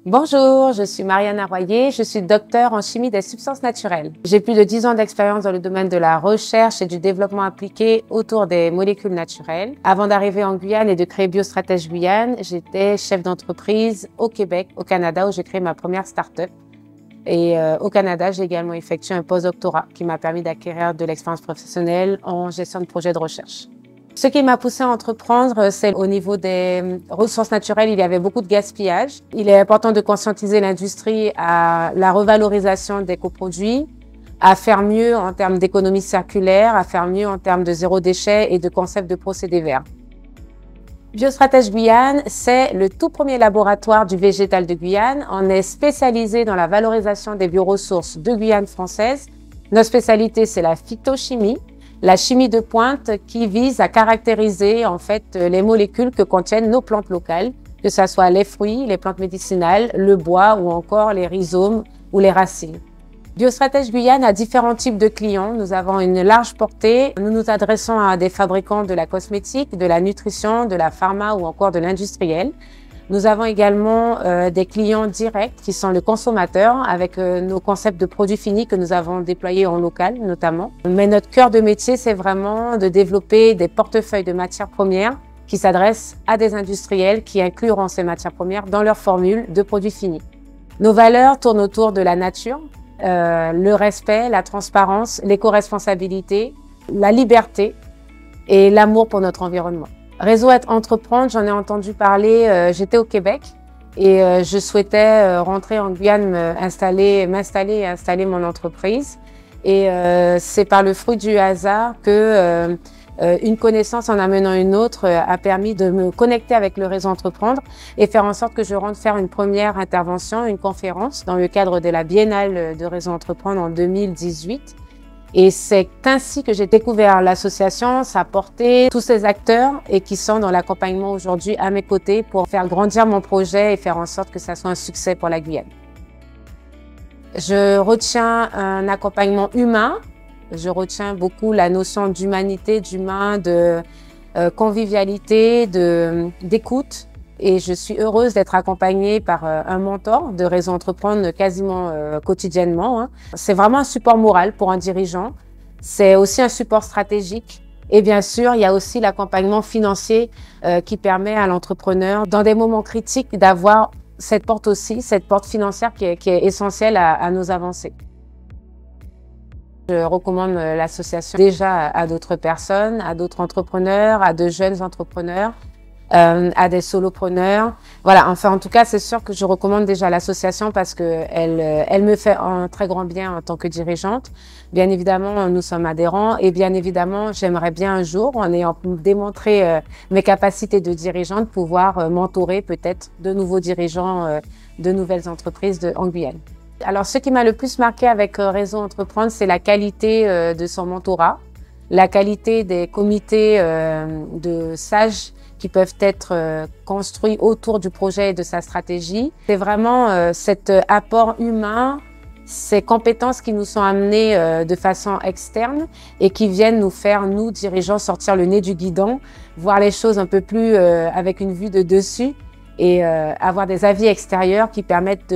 Bonjour, je suis Marianne Arroyer, je suis docteure en chimie des substances naturelles. J'ai plus de 10 ans d'expérience dans le domaine de la recherche et du développement appliqué autour des molécules naturelles. Avant d'arriver en Guyane et de créer Biostratège Guyane, j'étais chef d'entreprise au Québec, au Canada, où j'ai créé ma première start-up. Et au Canada, j'ai également effectué un postdoctorat qui m'a permis d'acquérir de l'expérience professionnelle en gestion de projets de recherche. Ce qui m'a poussé à entreprendre, c'est au niveau des ressources naturelles, il y avait beaucoup de gaspillage. Il est important de conscientiser l'industrie à la revalorisation des coproduits, à faire mieux en termes d'économie circulaire, à faire mieux en termes de zéro déchet et de concept de procédés verts. Biostratège Guyane, c'est le tout premier laboratoire du végétal de Guyane. On est spécialisé dans la valorisation des bioressources de Guyane française. Notre spécialité, c'est la phytochimie, la chimie de pointe qui vise à caractériser en fait les molécules que contiennent nos plantes locales, que ce soit les fruits, les plantes médicinales, le bois ou encore les rhizomes ou les racines. Biostratège Guyane a différents types de clients. Nous avons une large portée. Nous nous adressons à des fabricants de la cosmétique, de la nutrition, de la pharma ou encore de l'industriel. Nous avons également des clients directs qui sont le consommateur avec nos concepts de produits finis que nous avons déployés en local notamment. Mais notre cœur de métier, c'est vraiment de développer des portefeuilles de matières premières qui s'adressent à des industriels qui incluront ces matières premières dans leurs formules de produits finis. Nos valeurs tournent autour de la nature, le respect, la transparence, l'éco-responsabilité, la liberté et l'amour pour notre environnement. Réseau Entreprendre, j'en ai entendu parler, j'étais au Québec et je souhaitais rentrer en Guyane, m'installer et installer mon entreprise. Et c'est par le fruit du hasard que une connaissance en amenant une autre a permis de me connecter avec le Réseau Entreprendre et faire en sorte que je rentre faire une première intervention, une conférence dans le cadre de la Biennale de Réseau Entreprendre en 2018. Et c'est ainsi que j'ai découvert l'association, sa portée, tous ces acteurs et qui sont dans l'accompagnement aujourd'hui à mes côtés pour faire grandir mon projet et faire en sorte que ça soit un succès pour la Guyane. Je retiens un accompagnement humain. Je retiens beaucoup la notion d'humanité, d'humain, de convivialité, d'écoute. Et je suis heureuse d'être accompagnée par un mentor de Réseau Entreprendre quasiment quotidiennement. C'est vraiment un support moral pour un dirigeant. C'est aussi un support stratégique. Et bien sûr, il y a aussi l'accompagnement financier qui permet à l'entrepreneur, dans des moments critiques, d'avoir cette porte aussi, cette porte financière qui est essentielle à nos avancées. Je recommande l'association déjà à d'autres personnes, à d'autres entrepreneurs, à de jeunes entrepreneurs, à des solopreneurs. Voilà, enfin en tout cas, c'est sûr que je recommande déjà l'association parce que elle me fait un très grand bien en tant que dirigeante. Bien évidemment, nous sommes adhérents et bien évidemment, j'aimerais bien un jour, en ayant démontré mes capacités de dirigeante, pouvoir mentorer peut-être de nouveaux dirigeants de nouvelles entreprises en Guyane. Alors, ce qui m'a le plus marqué avec Réseau Entreprendre, c'est la qualité de son mentorat, la qualité des comités de sages qui peuvent être construits autour du projet et de sa stratégie. C'est vraiment cet apport humain, ces compétences qui nous sont amenées de façon externe et qui viennent nous faire, nous, dirigeants, sortir le nez du guidon, voir les choses un peu plus avec une vue de dessus et avoir des avis extérieurs qui permettent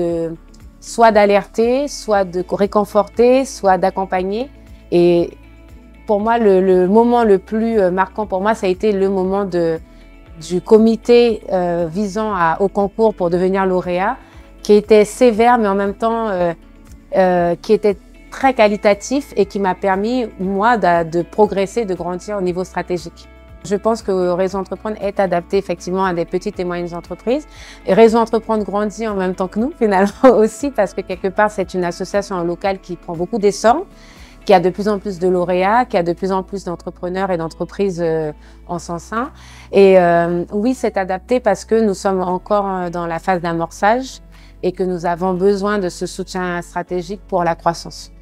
soit d'alerter, soit de réconforter, soit d'accompagner. Et pour moi, le moment le plus marquant pour moi, ça a été le moment du comité visant au concours pour devenir lauréat, qui était sévère, mais en même temps qui était très qualitatif et qui m'a permis, moi, de progresser, de grandir au niveau stratégique. Je pense que Réseau Entreprendre est adapté effectivement à des petites et moyennes entreprises. Et Réseau Entreprendre grandit en même temps que nous, finalement aussi, parce que quelque part, c'est une association locale qui prend beaucoup d'essor, qui a de plus en plus de lauréats, qui a de plus en plus d'entrepreneurs et d'entreprises en son sein. Et oui, c'est adapté parce que nous sommes encore dans la phase d'amorçage et que nous avons besoin de ce soutien stratégique pour la croissance.